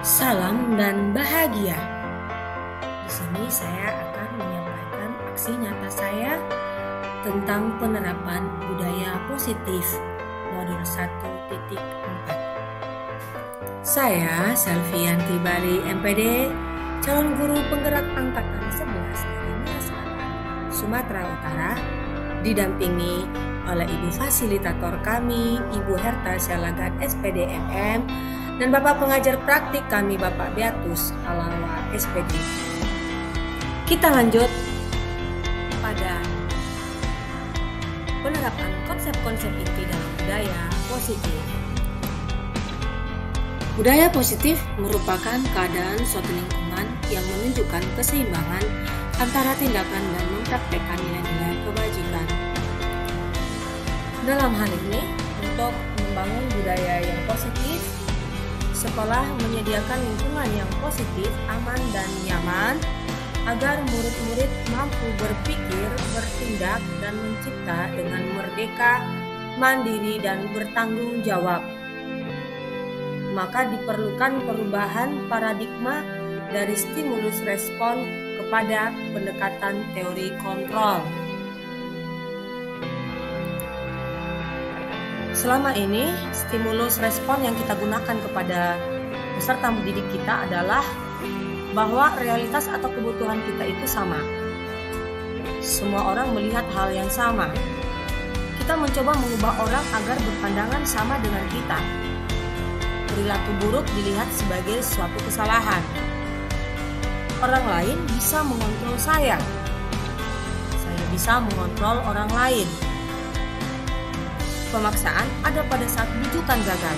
Salam dan bahagia. Di sini saya akan menyampaikan aksi nyata saya tentang penerapan budaya positif modul 1.4. Saya Selvianti Bali MPD, calon guru penggerak angkatan 11 dari Nias Selatan, Sumatera Utara, didampingi oleh Ibu Fasilitator kami, Ibu Herta Sialagan SPD MM, dan Bapak pengajar praktik kami, Bapak Beatus Alawa SPD. Kita lanjut pada penerapan konsep-konsep inti dalam budaya positif. Budaya positif merupakan keadaan suatu lingkungan yang menunjukkan keseimbangan antara tindakan dan mempraktekkan nilai-nilai kebajikan. Dalam hal ini, untuk membangun budaya yang positif, sekolah menyediakan lingkungan yang positif, aman, dan nyaman agar murid-murid mampu berpikir, bertindak, dan mencipta dengan merdeka, mandiri, dan bertanggung jawab. Maka diperlukan perubahan paradigma dari stimulus respon kepada pendekatan teori kontrol. Selama ini, stimulus respon yang kita gunakan kepada peserta mendidik kita adalah bahwa realitas atau kebutuhan kita itu sama. Semua orang melihat hal yang sama. Kita mencoba mengubah orang agar berpandangan sama dengan kita. Perilaku buruk dilihat sebagai suatu kesalahan. Orang lain bisa mengontrol saya. Saya bisa mengontrol orang lain. Pemaksaan ada pada saat bujukan gagal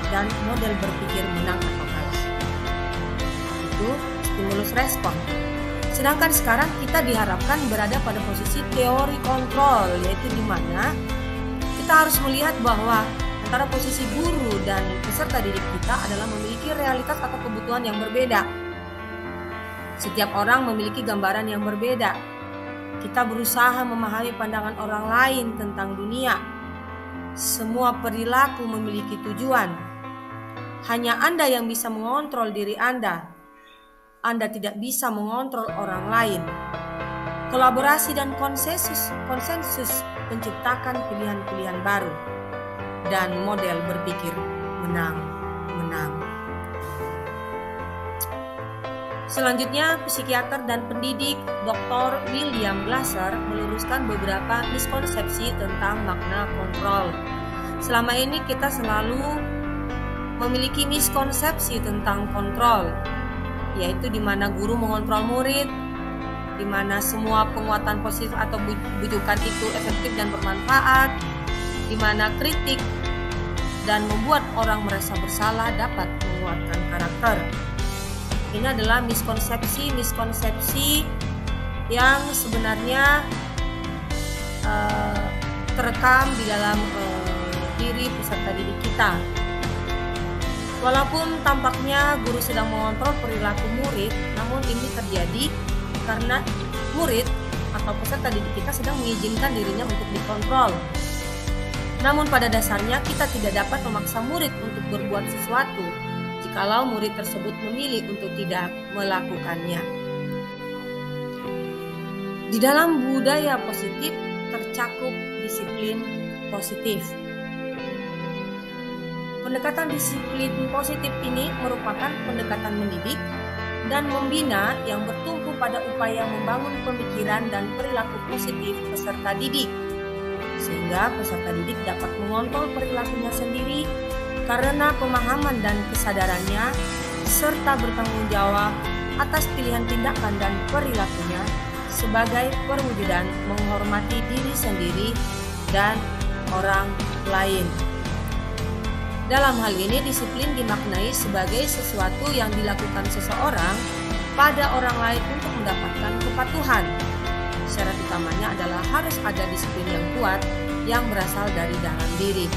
dan model berpikir menang atau kalah. Itu stimulus respon. Sedangkan sekarang kita diharapkan berada pada posisi teori kontrol, yaitu di mana kita harus melihat bahwa antara posisi guru dan peserta didik kita adalah memiliki realitas atau kebutuhan yang berbeda. Setiap orang memiliki gambaran yang berbeda. Kita berusaha memahami pandangan orang lain tentang dunia. Semua perilaku memiliki tujuan. Hanya Anda yang bisa mengontrol diri Anda. Anda tidak bisa mengontrol orang lain. Kolaborasi dan konsensus menciptakan pilihan-pilihan baru dan model berpikir menang-menang. Selanjutnya, psikiater dan pendidik Dr. William Glasser meluruskan beberapa miskonsepsi tentang makna kontrol. Selama ini kita selalu memiliki miskonsepsi tentang kontrol, yaitu di mana guru mengontrol murid, di mana semua penguatan positif atau bujukan itu efektif dan bermanfaat, di mana kritik dan membuat orang merasa bersalah dapat menguatkan karakter. Ini adalah miskonsepsi yang sebenarnya terekam di dalam diri peserta didik kita. Walaupun tampaknya guru sedang mengontrol perilaku murid, namun ini terjadi karena murid atau peserta didik kita sedang mengizinkan dirinya untuk dikontrol. Namun pada dasarnya kita tidak dapat memaksa murid untuk berbuat sesuatu jikalau murid tersebut memilih untuk tidak melakukannya. Di dalam budaya positif tercakup disiplin positif. Pendekatan disiplin positif ini merupakan pendekatan mendidik dan membina yang bertumpu pada upaya membangun pemikiran dan perilaku positif peserta didik, sehingga peserta didik dapat mengontrol perilakunya sendiri karena pemahaman dan kesadarannya, serta bertanggung jawab atas pilihan tindakan dan perilakunya sebagai perwujudan menghormati diri sendiri dan orang lain. Dalam hal ini, disiplin dimaknai sebagai sesuatu yang dilakukan seseorang pada orang lain untuk mendapatkan kepatuhan. Syarat utamanya adalah harus ada disiplin yang kuat yang berasal dari dalam diri.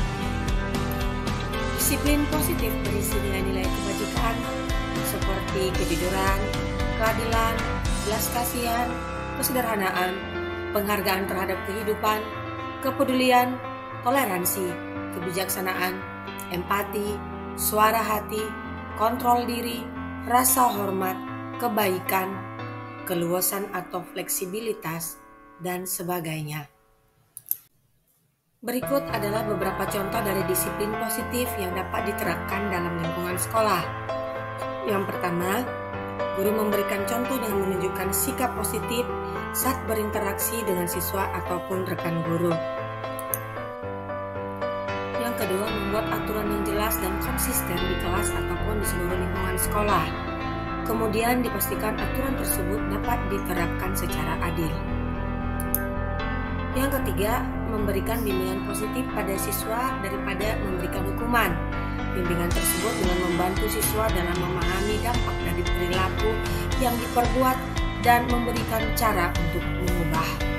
Disiplin positif berisi nilai-nilai kebajikan seperti kejujuran, keadilan, belas kasihan, kesederhanaan, penghargaan terhadap kehidupan, kepedulian, toleransi, kebijaksanaan, empati, suara hati, kontrol diri, rasa hormat, kebaikan, keluasan atau fleksibilitas, dan sebagainya. Berikut adalah beberapa contoh dari disiplin positif yang dapat diterapkan dalam lingkungan sekolah. Yang pertama, guru memberikan contoh dengan menunjukkan sikap positif saat berinteraksi dengan siswa ataupun rekan guru. Yang kedua, membuat aturan yang jelas dan konsisten di kelas ataupun di seluruh lingkungan sekolah. Kemudian dipastikan aturan tersebut dapat diterapkan secara adil. Yang ketiga, memberikan bimbingan positif pada siswa daripada memberikan hukuman. Bimbingan tersebut dengan membantu siswa dalam memahami dampak dari perilaku yang diperbuat dan memberikan cara untuk mengubah.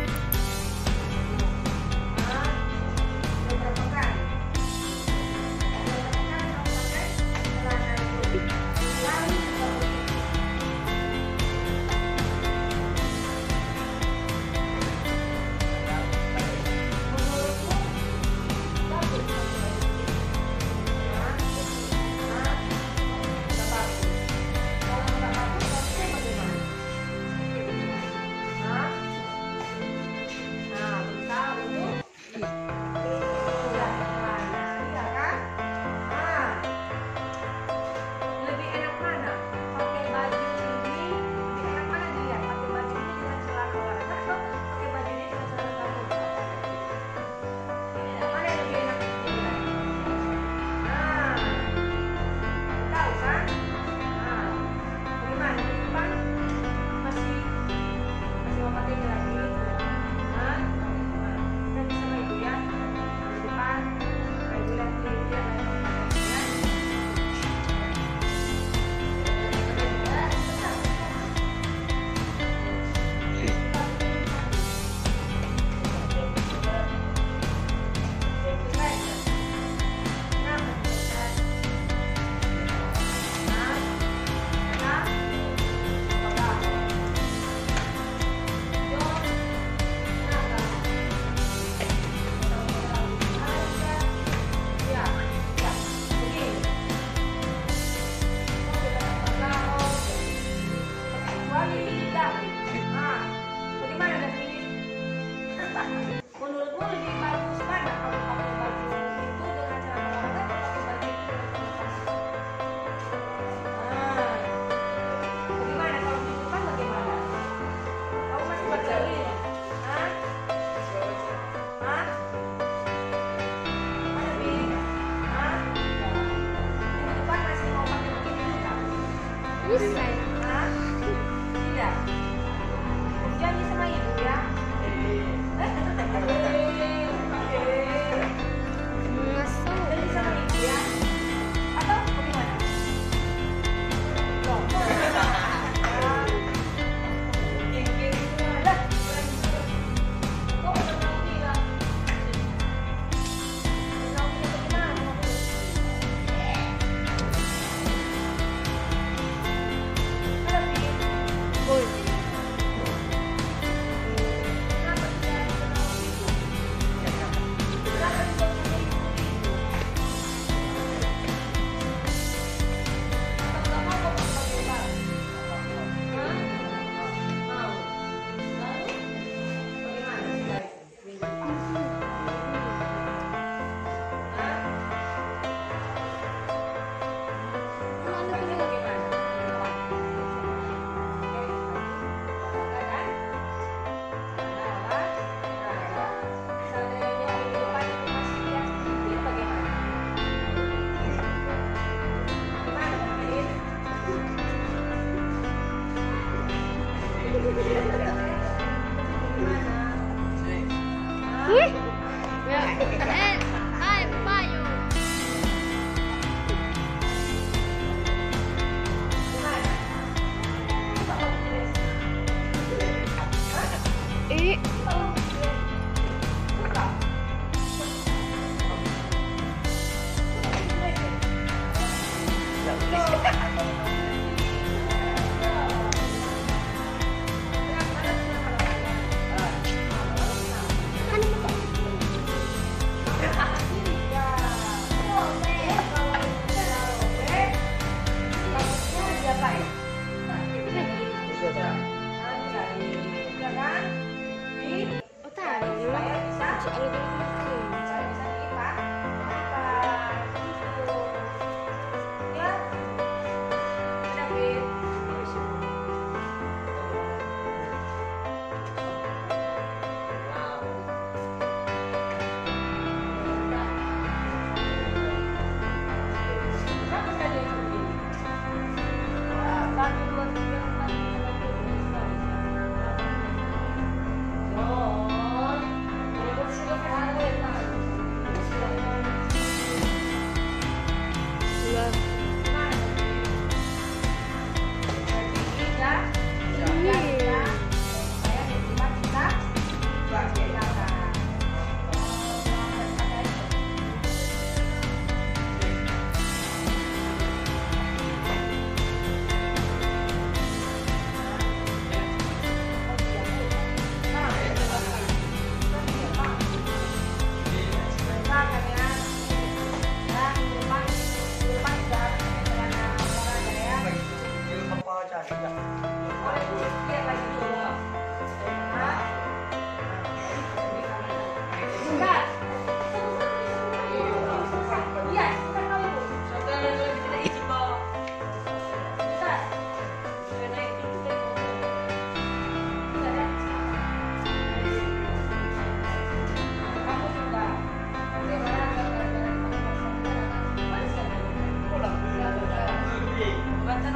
Yang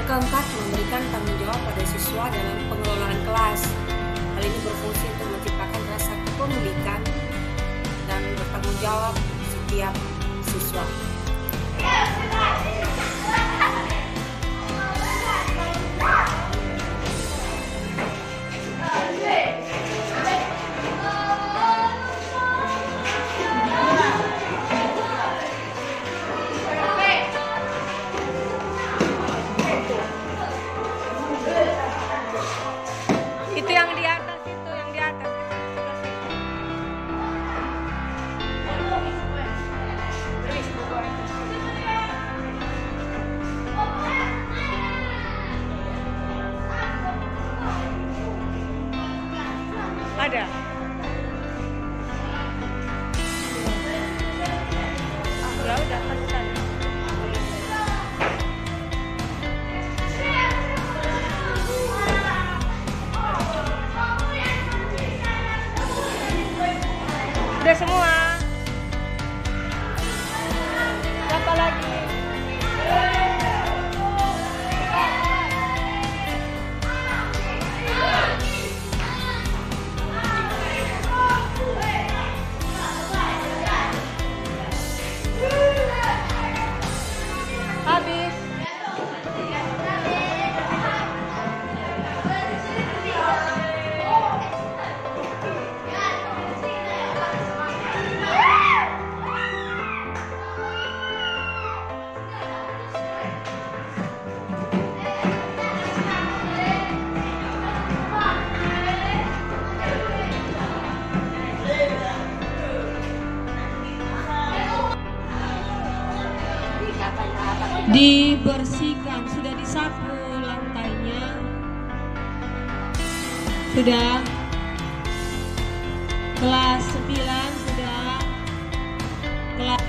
keempat, memberikan tanggung jawab pada siswa dalam pengelolaan kelas. Hal ini berfungsi untuk menciptakan rasa kepemilikan dan bertanggung jawab setiap siswa. Itu yang di atas itu, yang di atas. Ada. Ya udah, pesan. Udah semua. Siapa lagi? Habis. Dibersihkan, sudah disapu lantainya, sudah. Kelas 9 sudah. Kelas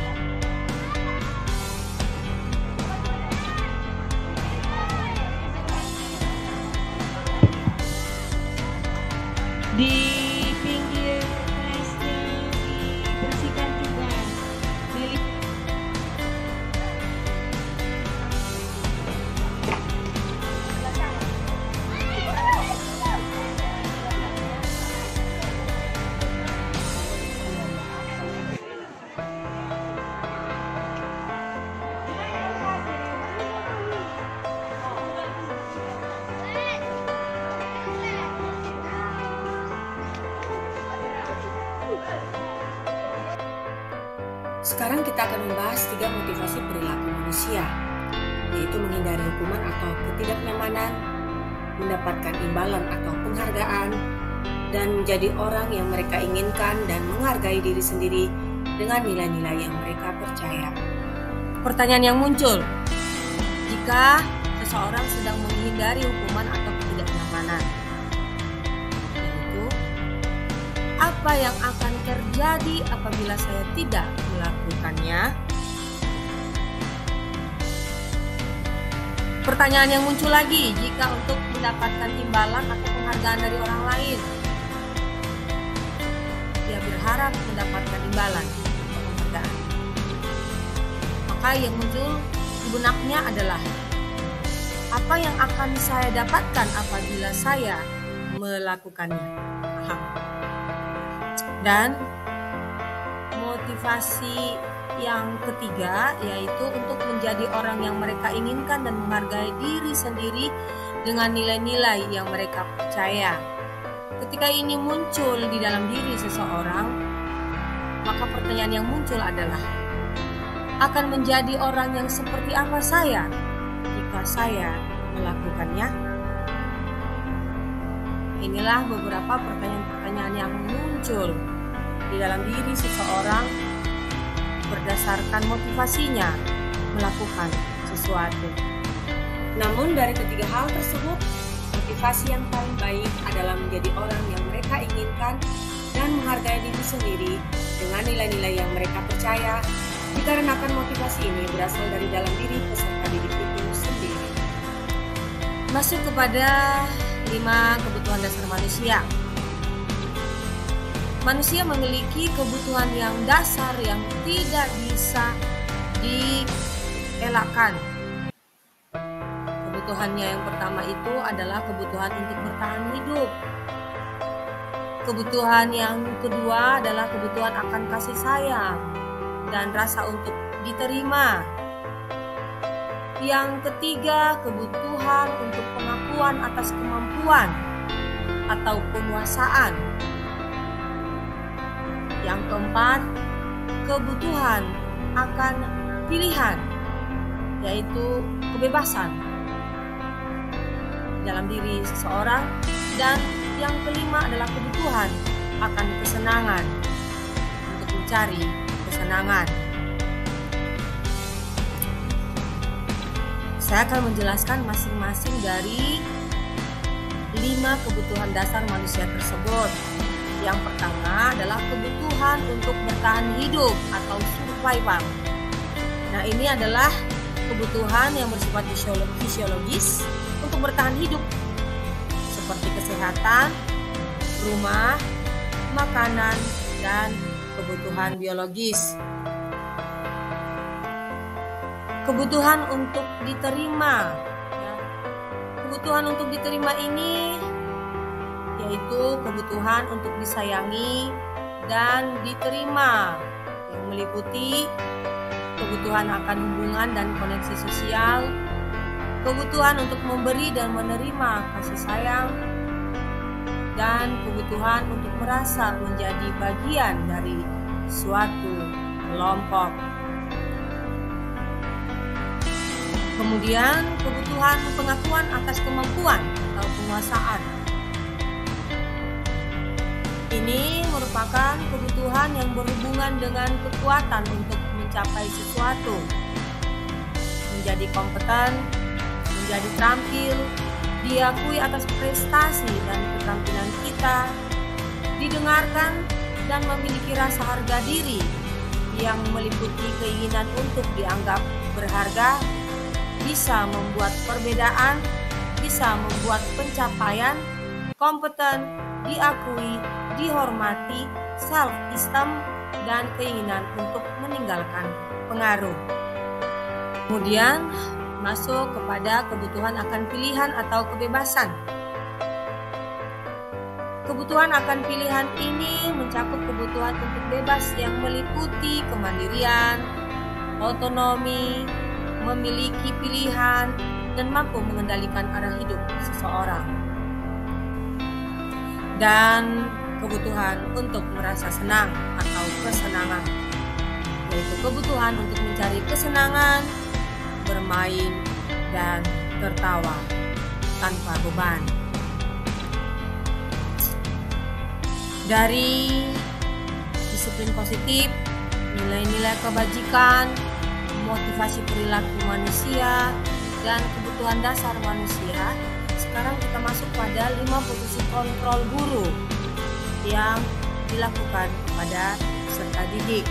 di pinggir kelasnya dibersihkan juga. Sekarang kita akan membahas 3 motivasi perilaku manusia, yaitu menghindari hukuman atau ketidaknyamanan, mendapatkan imbalan atau penghargaan, dan menjadi orang yang mereka inginkan dan menghargai diri sendiri dengan nilai-nilai yang mereka percaya. Pertanyaan yang muncul, jika seseorang sedang menghindari hukuman atau ketidaknyamanan, yaitu apa yang akan terjadi apabila saya tidak melakukannya? Pertanyaan yang muncul lagi, jika untuk mendapatkan imbalan atau penghargaan dari orang lain, dia berharap mendapatkan imbalan atau penghargaan, maka yang muncul di benaknya adalah apa yang akan saya dapatkan apabila saya melakukannya. Dan motivasi yang ketiga yaitu untuk menjadi orang yang mereka inginkan dan menghargai diri sendiri dengan nilai-nilai yang mereka percaya. Ketika ini muncul di dalam diri seseorang, maka pertanyaan yang muncul adalah, akan menjadi orang yang seperti apa saya jika saya melakukannya? Inilah beberapa pertanyaan-pertanyaan yang muncul di dalam diri seseorang berdasarkan motivasinya melakukan sesuatu. Namun dari ketiga hal tersebut, motivasi yang paling baik adalah menjadi orang yang mereka inginkan dan menghargai diri sendiri dengan dengan nilai-nilai yang mereka percaya, dikarenakan motivasi ini berasal dari dalam diri peserta didik itu sendiri. Masuk kepada 5 kebutuhan dasar manusia. Manusia memiliki kebutuhan yang dasar yang tidak bisa dielakkan. Kebutuhannya yang pertama itu adalah kebutuhan untuk bertahan hidup. Kebutuhan yang kedua adalah kebutuhan akan kasih sayang dan rasa untuk diterima. Yang ketiga, kebutuhan untuk pengakuan atas kemampuan atau penguasaan. Yang keempat, kebutuhan akan pilihan, yaitu kebebasan dalam diri seseorang. Dan yang kelima adalah kebutuhan akan kesenangan, untuk mencari kesenangan. Saya akan menjelaskan masing-masing dari 5 kebutuhan dasar manusia tersebut. Yang pertama adalah kebutuhan untuk bertahan hidup atau survival. Nah, ini adalah kebutuhan yang bersifat fisiologis untuk bertahan hidup, seperti kesehatan, rumah, makanan, dan kebutuhan biologis. Kebutuhan untuk diterima. Kebutuhan untuk diterima ini yaitu kebutuhan untuk disayangi dan diterima, yang meliputi kebutuhan akan hubungan dan koneksi sosial, kebutuhan untuk memberi dan menerima kasih sayang, dan kebutuhan untuk merasa menjadi bagian dari suatu kelompok. Kemudian kebutuhan pengakuan atas kemampuan atau penguasaan. Ini merupakan kebutuhan yang berhubungan dengan kekuatan untuk mencapai sesuatu, menjadi kompeten, menjadi terampil, diakui atas prestasi dan keterampilan kita, didengarkan dan memiliki rasa harga diri yang meliputi keinginan untuk dianggap berharga, bisa membuat perbedaan, bisa membuat pencapaian, kompeten, diakui, dihormati, self-esteem, dan keinginan untuk meninggalkan pengaruh. Kemudian masuk kepada kebutuhan akan pilihan atau kebebasan. Kebutuhan akan pilihan ini mencakup kebutuhan untuk bebas yang meliputi kemandirian, otonomi, memiliki pilihan, dan mampu mengendalikan arah hidup seseorang. Dan kebutuhan untuk merasa senang atau kesenangan, yaitu kebutuhan untuk mencari kesenangan, bermain, dan tertawa tanpa beban. Dari disiplin positif, nilai-nilai kebajikan, motivasi perilaku manusia, dan kebutuhan dasar manusia, sekarang kita masuk pada 5 posisi kontrol guru yang dilakukan kepada peserta didik.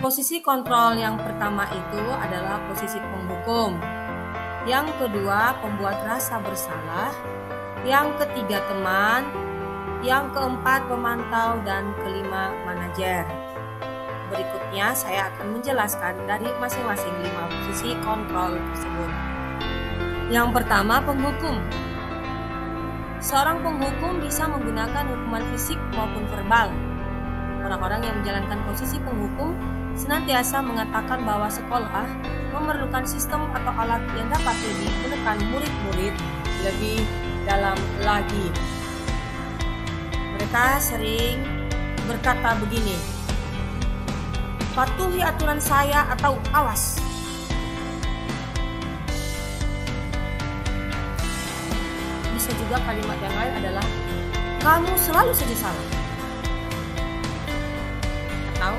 Posisi kontrol yang pertama itu adalah posisi penghukum, yang kedua pembuat rasa bersalah, yang ketiga teman, yang keempat pemantau, dan kelima manajer. Berikutnya saya akan menjelaskan dari masing-masing 5 posisi kontrol tersebut. Yang pertama, penghukum. Seorang penghukum bisa menggunakan hukuman fisik maupun verbal. Orang-orang yang menjalankan posisi penghukum senantiasa mengatakan bahwa sekolah memerlukan sistem atau alat yang dapat lebih menekan murid-murid lebih dalam lagi. Mereka sering berkata begini, patuhi aturan saya atau awas. Bisa juga kalimat yang lain adalah kamu selalu saja salah, atau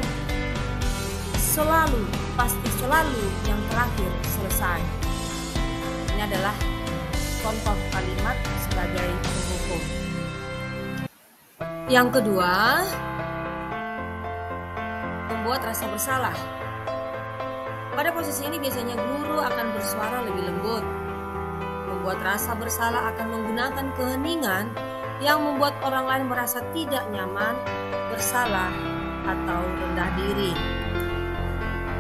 selalu, pasti selalu yang terakhir selesai. Ini adalah contoh kalimat sebagai penghukum. Yang kedua, membuat rasa bersalah. Pada posisi ini biasanya guru akan bersuara lebih lembut. Membuat rasa bersalah akan menggunakan keheningan yang membuat orang lain merasa tidak nyaman, bersalah, atau rendah diri.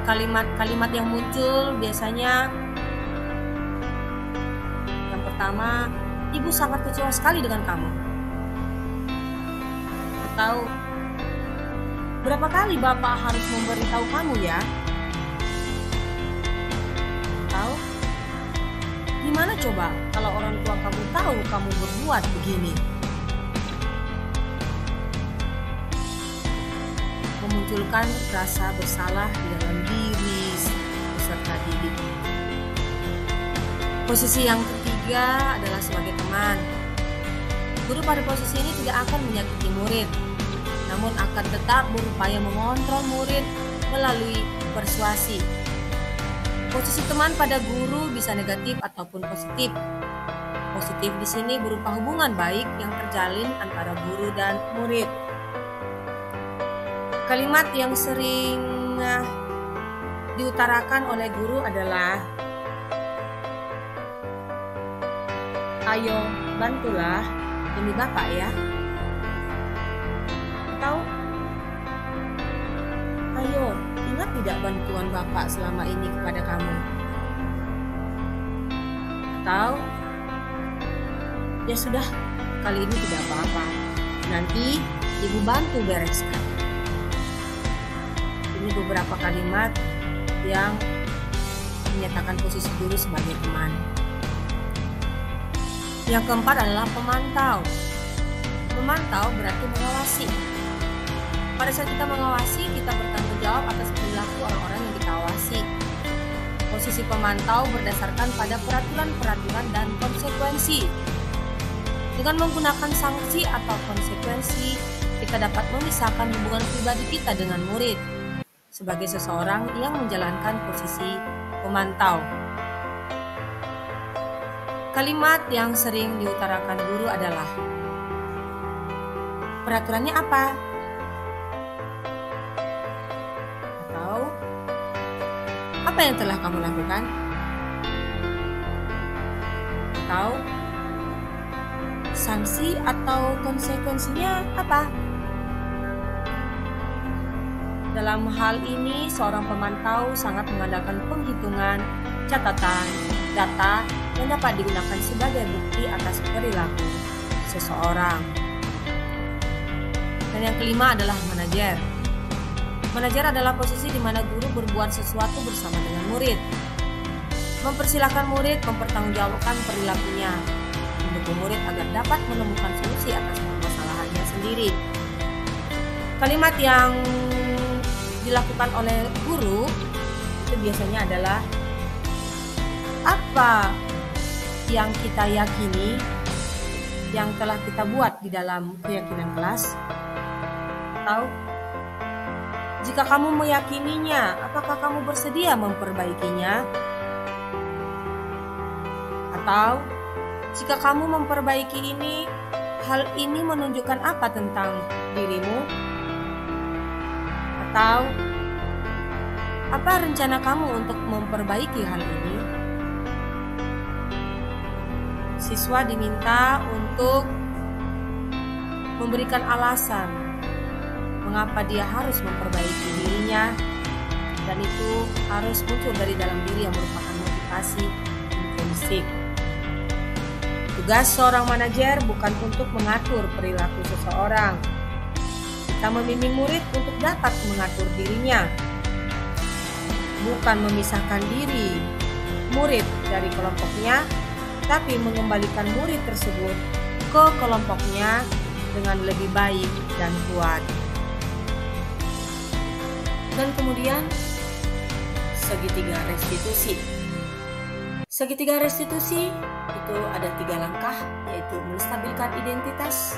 Kalimat-kalimat yang muncul biasanya yang pertama, ibu sangat kecewa sekali dengan kamu. Atau, berapa kali bapak harus memberitahu kamu ya? Atau, gimana coba kalau orang tua kamu tahu kamu berbuat begini? Memunculkan rasa bersalah di dalam diri peserta didik. Posisi yang ketiga adalah sebagai teman. Guru pada posisi ini tidak akan menyakiti murid, namun akan tetap berupaya mengontrol murid melalui persuasi. Posisi teman pada guru bisa negatif ataupun positif. Positif di sini berupa hubungan baik yang terjalin antara guru dan murid. Kalimat yang sering diutarakan oleh guru adalah, ayo bantulah demi bapak ya. Atau, ayo ingat tidak bantuan bapak selama ini kepada kamu. Atau, ya sudah, kali ini tidak apa-apa, nanti ibu bantu bereskan. Ini beberapa kalimat yang menyatakan posisi guru sebagai teman. Yang keempat adalah pemantau. Memantau berarti mengawasi. Pada saat kita mengawasi, kita bertanggung jawab atas perilaku orang-orang yang kita awasi. Posisi pemantau berdasarkan pada peraturan-peraturan dan konsekuensi. Dengan menggunakan sanksi atau konsekuensi, kita dapat memisahkan hubungan pribadi kita dengan murid sebagai seseorang yang menjalankan posisi pemantau. Kalimat yang sering diutarakan guru adalah, peraturannya apa? Atau, apa yang telah kamu lakukan? Atau, sanksi atau konsekuensinya apa? Dalam hal ini, seorang pemantau sangat mengandalkan penghitungan, catatan, data yang dapat digunakan sebagai bukti atas perilaku seseorang. Dan yang kelima adalah manajer. Manajer adalah posisi di mana guru berbuat sesuatu bersama dengan murid. Mempersilahkan murid mempertanggungjawabkan perilakunya, mendukung murid agar dapat menemukan solusi atas permasalahannya sendiri. Kalimat yang dilakukan oleh guru itu biasanya adalah, apa yang kita yakini yang telah kita buat di dalam keyakinan kelas? Atau, jika kamu meyakininya, apakah kamu bersedia memperbaikinya? Atau, jika kamu memperbaiki ini, hal ini menunjukkan apa tentang dirimu? Atau, apa rencana kamu untuk memperbaiki hal ini? Siswa diminta untuk memberikan alasan mengapa dia harus memperbaiki dirinya, dan itu harus muncul dari dalam diri yang merupakan motivasi intrinsik. Tugas seorang manajer bukan untuk mengatur perilaku seseorang. Kita membimbing murid untuk dapat mengatur dirinya, bukan memisahkan diri murid dari kelompoknya, tapi mengembalikan murid tersebut ke kelompoknya dengan lebih baik dan kuat. Dan kemudian segitiga restitusi. Segitiga restitusi itu ada 3 langkah, yaitu menstabilkan identitas,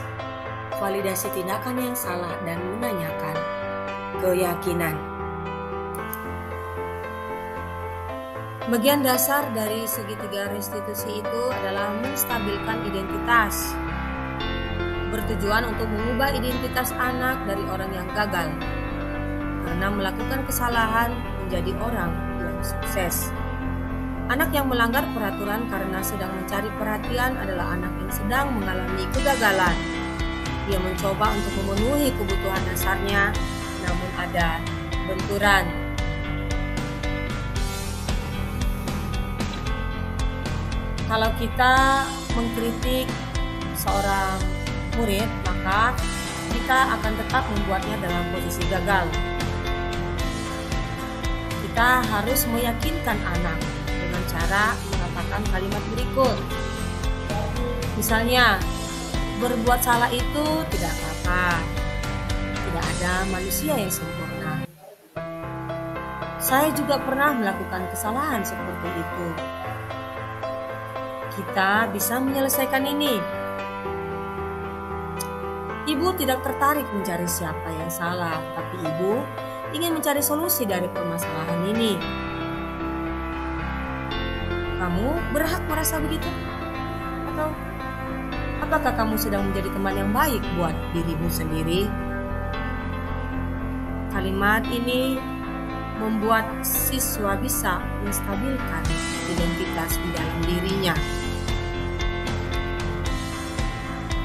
validasi tindakan yang salah, dan menanyakan keyakinan. Bagian dasar dari segitiga restitusi itu adalah menstabilkan identitas. bertujuan untuk mengubah identitas anak dari orang yang gagal karena melakukan kesalahan menjadi orang yang sukses. Anak yang melanggar peraturan karena sedang mencari perhatian adalah anak yang sedang mengalami kegagalan. Dia mencoba untuk memenuhi kebutuhan dasarnya, namun ada benturan. Kalau kita mengkritik seorang murid, maka kita akan tetap membuatnya dalam posisi gagal. Kita harus meyakinkan anak dengan cara mengatakan kalimat berikut. Misalnya, berbuat salah itu tidak apa-apa. Tidak ada manusia yang sempurna. Saya juga pernah melakukan kesalahan seperti itu. Kita bisa menyelesaikan ini. Ibu tidak tertarik mencari siapa yang salah, tapi ibu ingin mencari solusi dari permasalahan ini. Kamu berhak merasa begitu? Atau apakah kamu sedang menjadi teman yang baik buat dirimu sendiri? Kalimat ini membuat siswa bisa menstabilkan identitas di dalam dirinya.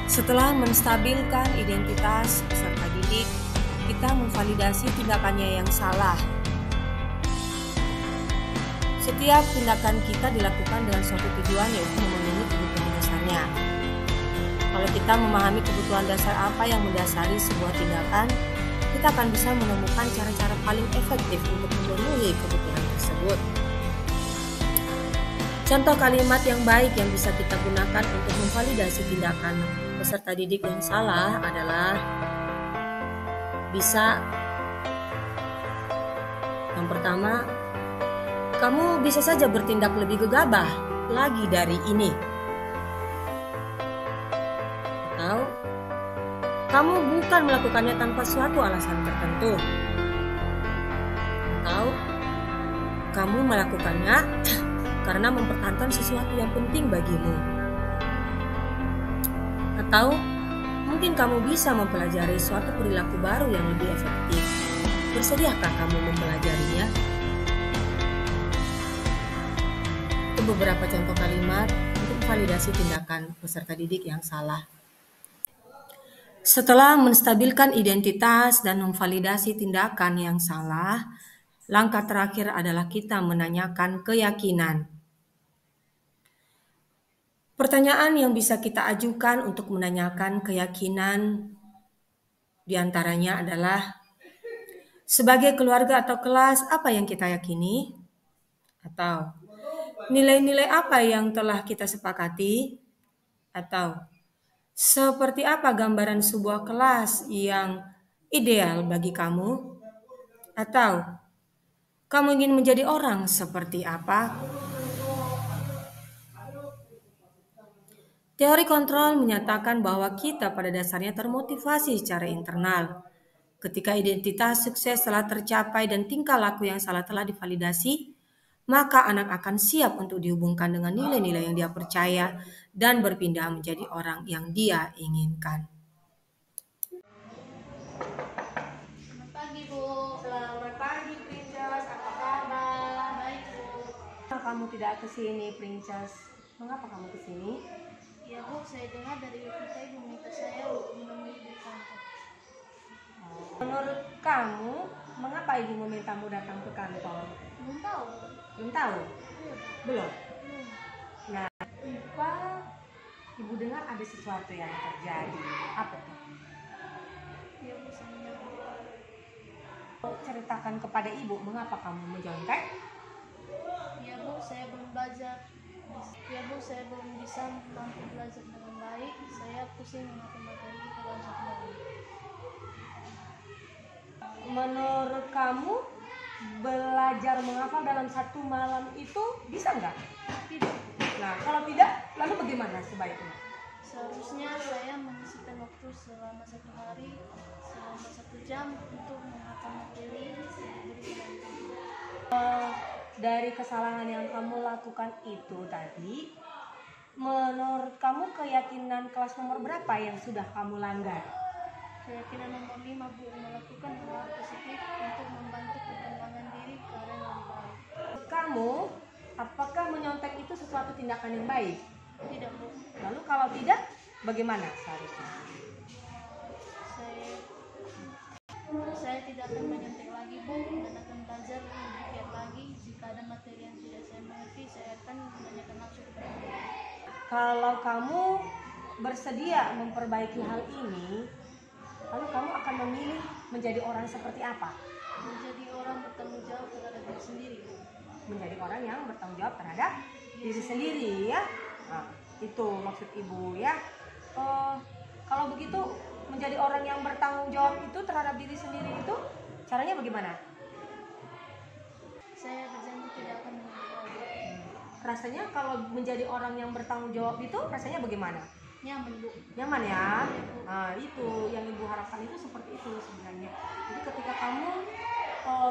Setelah menstabilkan identitas peserta didik, kita memvalidasi tindakannya yang salah. Setiap tindakan kita dilakukan dengan suatu tujuan, yaitu memenuhi kebutuhan dasarnya. Kalau kita memahami kebutuhan dasar apa yang mendasari sebuah tindakan, kita akan bisa menemukan cara-cara paling efektif untuk memenuhi kebutuhan tersebut. Contoh kalimat yang baik yang bisa kita gunakan untuk memvalidasi tindakan peserta didik yang salah adalah bisa. Yang pertama, kamu bisa saja bertindak lebih gegabah lagi dari ini. Atau, kamu bukan melakukannya tanpa suatu alasan tertentu. Atau, kamu melakukannya karena mempertahankan sesuatu yang penting bagimu. Atau, mungkin kamu bisa mempelajari suatu perilaku baru yang lebih efektif. Bersediakah kamu mempelajarinya? Itu beberapa contoh kalimat untuk validasi tindakan peserta didik yang salah. Setelah menstabilkan identitas dan memvalidasi tindakan yang salah, langkah terakhir adalah kita menanyakan keyakinan. Pertanyaan yang bisa kita ajukan untuk menanyakan keyakinan diantaranya adalah, sebagai keluarga atau kelas, apa yang kita yakini? Atau, nilai-nilai apa yang telah kita sepakati? Atau, seperti apa gambaran sebuah kelas yang ideal bagi kamu? Atau, kamu ingin menjadi orang seperti apa? Teori kontrol menyatakan bahwa kita pada dasarnya termotivasi secara internal. Ketika identitas sukses telah tercapai dan tingkah laku yang salah telah divalidasi, maka anak akan siap untuk dihubungkan dengan nilai-nilai yang dia percaya dan berpindah menjadi orang yang dia inginkan. Selamat pagi, Bu. Selamat pagi, Princess. Apa kabar? Baik, Bu. Mengapa kamu tidak ke sini, Princess? Mengapa kamu ke sini? Ya, Bu, saya dengar dari Evita Ibu minta saya untuk menemui di kantor. Menurut kamu, mengapa ibu memintamu datang ke kantor? Belum tahu. Belum tahu? Belum? Belum. Nah, apa ibu dengar ada sesuatu yang terjadi? Apa tuh? Ya, Bu, saya dengar. Ceritakan kepada ibu mengapa kamu menjontek? Ya, Bu, saya belum belajar. Ya, Bu, saya belum bisa mampu belajar dengan baik. Saya pusing mengatur materi di dalam satu hari. Menurut kamu, belajar menghafal dalam satu malam itu bisa nggak? Tidak. Nah, kalau tidak, lalu bagaimana sebaiknya? Seharusnya saya menyisihkan waktu selama satu hari, selama 1 jam untuk menghafal materi yang diberikan. Dari kesalahan yang kamu lakukan itu tadi, menurut kamu keyakinan kelas nomor berapa yang sudah kamu langgar? Keyakinan nomor 5, Bu, melakukan hal positif untuk membantu perkembangan diri ke arah yang baik. Kamu, apakah menyontek itu sesuatu tindakan yang baik? Tidak, Bu. Lalu kalau tidak, bagaimana seharusnya? Saya tidak akan menyontek lagi, Bu, dan akan belajar lebih giat lagi. Jika ada materi yang tidak saya mengerti, saya akan menanyakan langsung kepada guru. Kalau kamu bersedia memperbaiki hal ini, lalu kamu akan memilih menjadi orang seperti apa? Menjadi orang bertanggung jawab terhadap diri sendiri, Bu. Menjadi orang yang bertanggung jawab terhadap diri sendiri, ya. Nah, itu maksud ibu, ya. Kalau begitu, menjadi orang yang bertanggung jawab itu terhadap diri sendiri itu caranya bagaimana? Saya berjanji tidak akan mengulangi lagi. Rasanya kalau menjadi orang yang bertanggung jawab itu rasanya bagaimana? Nyaman, Bu. Nyaman ya. Nah, itu yang ibu harapkan itu seperti itu sebenarnya. Jadi ketika kamu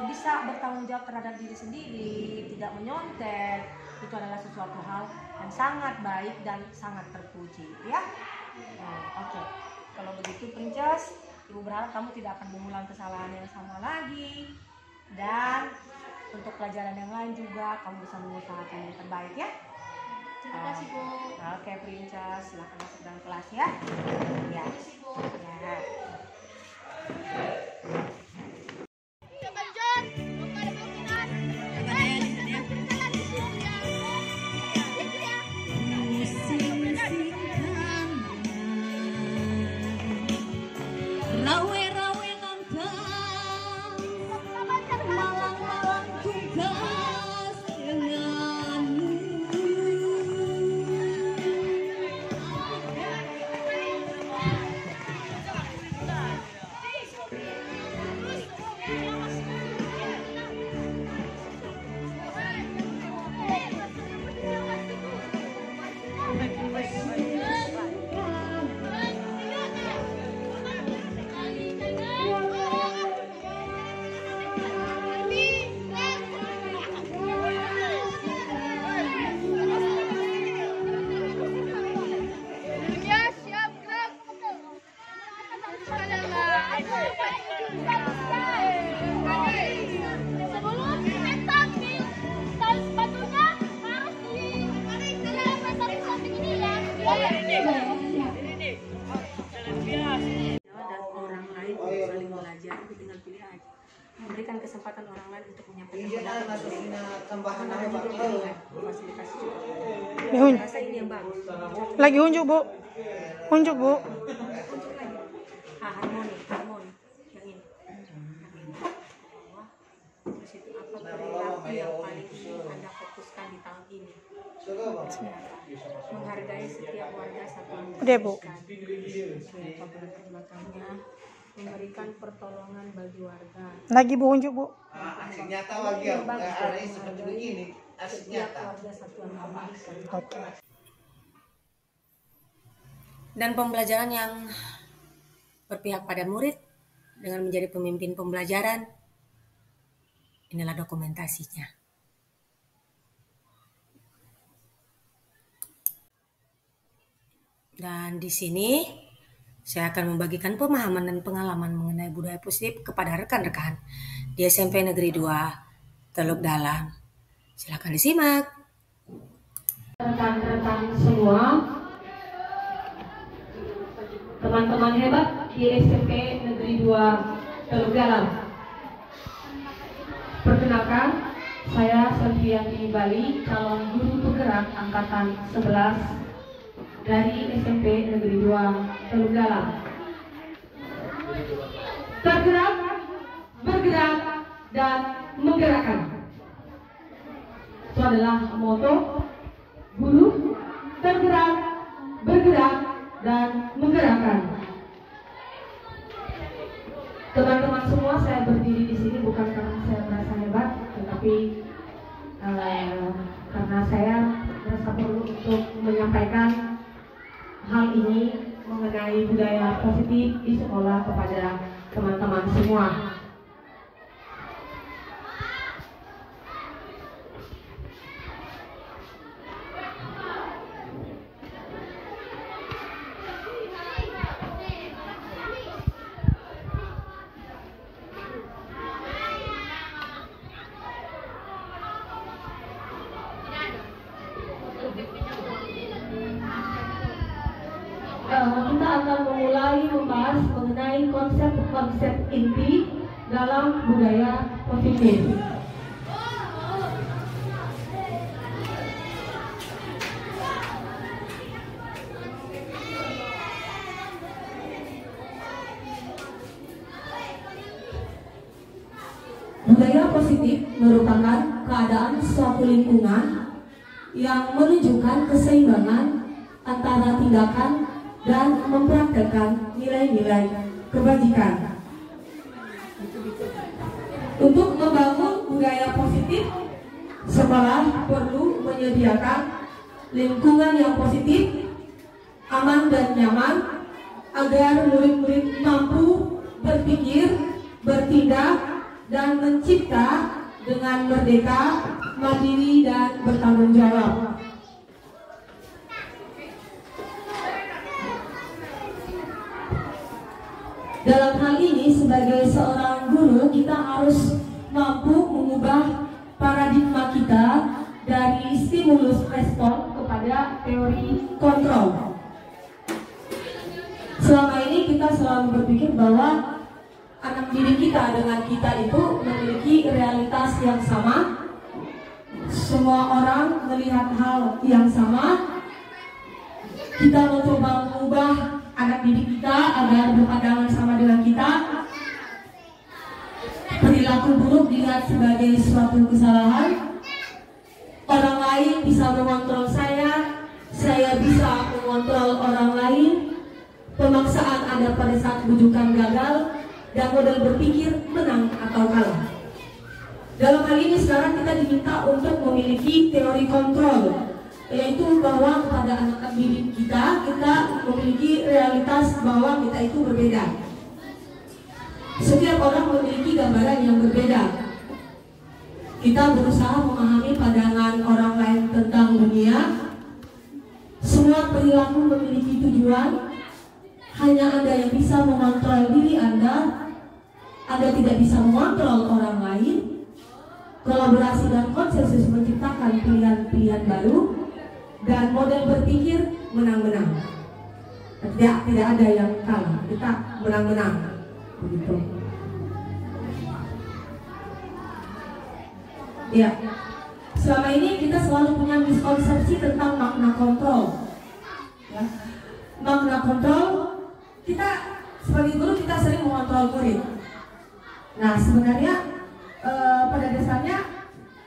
bisa bertanggung jawab terhadap diri sendiri, tidak menyontek, itu adalah sesuatu hal yang sangat baik dan sangat terpuji, ya. Oke. Kalau begitu Princess, ibu berharap kamu tidak akan mengulang kesalahan yang sama lagi, dan untuk pelajaran yang lain juga kamu bisa mengusahakan yang terbaik, ya. Terima kasih, Bu. Oke Princess, silakan masuk dalam kelas, ya. Ya. Ya. Rawe-rawe nantang, malang-malang tugas denganmu. Dan orang lain untuk saling belajar, itu tinggal pilih aja. Memberikan kesempatan orang lain untuk menyampaikan pendapat mereka. Tambahan Karena apa, juga Pak? pilihan, fasilitas juga. Hun. Saya rasa ini yang bagus. Lagi unjuk, Bu. Unjuk, Bu. Unjuk lagi. Harmoni. Yang ini. Wah, terus itu apa perilaku yang paling ingin Anda fokuskan di tahun ini? Menghargai setiap warga satuan Udah, Bu. pendidikan. Belakangnya memberikan pertolongan bagi warga. Lagi, Bu, unjuk, Bu. Asik nyata lagi ya, nggak ada yang seperti begini. Asik Setiap nyata. warga satuan pendidikan. Oke. Dan pembelajaran yang berpihak pada murid dengan menjadi pemimpin pembelajaran, inilah dokumentasinya. Dan di sini saya akan membagikan pemahaman dan pengalaman mengenai budaya positif kepada rekan-rekan di SMP Negeri 2 Teluk Dalam. Silakan disimak. Rekan-rekan semua, teman-teman hebat di SMP Negeri 2 Teluk Dalam. Perkenalkan, saya Selviani Bali, calon guru penggerak angkatan 11 dari SMP Negeri 2 Teluk Dalam. Tergerak, bergerak, dan menggerakkan. Itu adalah moto guru, tergerak, bergerak, dan menggerakkan. Teman-teman semua, saya berdiri di sini bukan karena saya merasa hebat, tetapi karena saya merasa perlu untuk menyampaikan hal ini mengenai budaya positif di sekolah kepada teman-teman semua. membahas mengenai konsep-konsep inti dalam budaya positif. Budaya positif merupakan keadaan suatu lingkungan yang menunjukkan keseimbangan antara tindakan dan mempraktekkan nilai-nilai kebajikan. Untuk membangun budaya positif, sekolah perlu menyediakan lingkungan yang positif, aman dan nyaman, agar murid-murid mampu berpikir, bertindak, dan mencipta dengan merdeka, mandiri, dan bertanggung jawab. Dalam hal ini, sebagai seorang guru, kita harus mampu mengubah paradigma kita dari stimulus respon kepada teori kontrol. Selama ini kita selalu berpikir bahwa anak didik kita dengan kita itu memiliki realitas yang sama. Semua orang melihat hal yang sama. Kita mencoba mengubah anak didik kita agar berpandangan sama dengan kita. Perilaku buruk dilihat sebagai suatu kesalahan. Orang lain bisa mengontrol saya bisa mengontrol orang lain. Pemaksaan ada pada saat bujukan gagal, dan model berpikir menang atau kalah. Dalam hal ini sekarang kita diminta untuk memiliki teori kontrol, yaitu bahwa kepada anak didik kita memiliki realitas bahwa kita itu berbeda. Setiap orang memiliki gambaran yang berbeda. Kita berusaha memahami pandangan orang lain tentang dunia. Semua perilaku memiliki tujuan. Hanya Anda yang bisa mengontrol diri Anda. Anda tidak bisa mengontrol orang lain. Kolaborasi dan konsensus menciptakan pilihan-pilihan baru, dan model berpikir menang-menang. Tidak ada yang kalah, kita menang-menang. Begitu. Ya. Selama ini kita selalu punya miskonsepsi tentang makna kontrol. Ya. Makna kontrol, kita sebagai guru kita sering mengontrol murid. Nah, sebenarnya pada dasarnya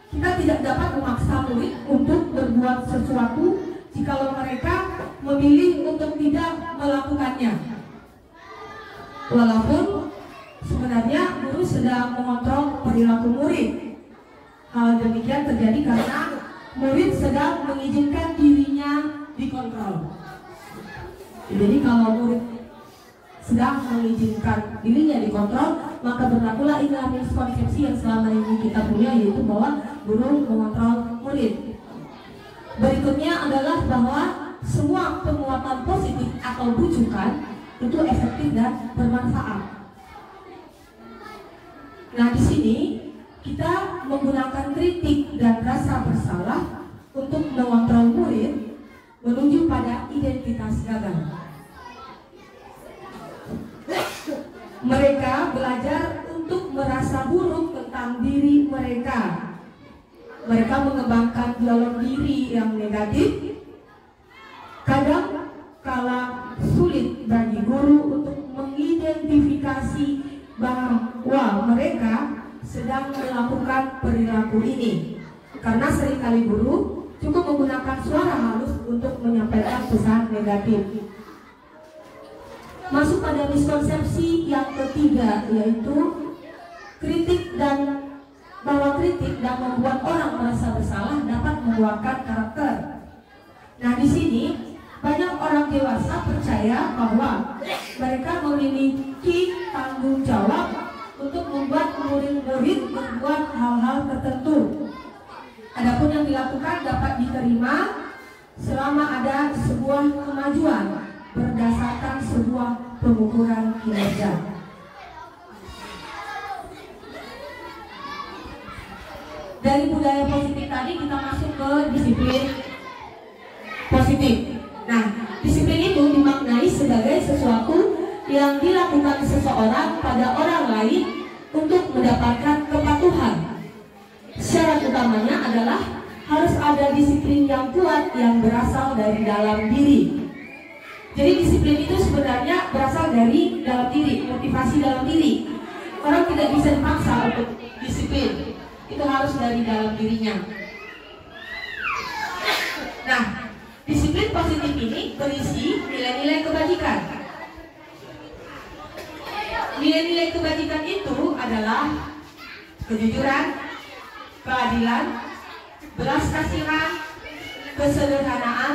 kita tidak dapat memaksa murid untuk berbuat sesuatu jikalau mereka memilih untuk tidak melakukannya. Walaupun sebenarnya guru sedang mengontrol perilaku murid. Hal demikian terjadi karena murid sedang mengizinkan dirinya dikontrol. Jadi kalau murid sedang mengizinkan dirinya dikontrol, maka berlakulah inilah miskonsepsi yang selama ini kita punya, yaitu bahwa guru mengontrol murid. Berikutnya adalah bahwa semua penguatan positif atau bujukan itu efektif dan bermanfaat. Nah, di sini kita menggunakan kritik dan rasa bersalah untuk mengontrol murid menuju pada identitas gagal. Mereka belajar untuk merasa buruk tentang diri mereka. Mereka mengembangkan dialog diri yang negatif. Kadang kala sulit bagi guru untuk mengidentifikasi bahwa mereka sedang melakukan perilaku ini, karena seringkali guru cukup menggunakan suara halus untuk menyampaikan pesan negatif. Masuk pada miskonsepsi yang ketiga, yaitu kritik dan membuat orang merasa bersalah dapat mengeluarkan karakter. Nah, di sini banyak orang dewasa percaya bahwa mereka memiliki tanggung jawab untuk membuat murid-murid berbuat hal-hal tertentu. Adapun yang dilakukan dapat diterima selama ada sebuah kemajuan berdasarkan sebuah pengukuran kinerja. Dari budaya positif tadi kita masuk ke disiplin positif. Nah, disiplin itu dimaknai sebagai sesuatu yang dilakukan seseorang pada orang lain untuk mendapatkan kepatuhan. Syarat utamanya adalah harus ada disiplin yang kuat yang berasal dari dalam diri. Jadi disiplin itu sebenarnya berasal dari dalam diri, motivasi dalam diri. Orang tidak bisa dipaksa untuk disiplin, itu harus dari dalam dirinya. Nah, disiplin positif ini berisi nilai-nilai kebajikan. Nilai-nilai kebajikan itu adalah kejujuran, keadilan, belas kasihan, kesederhanaan,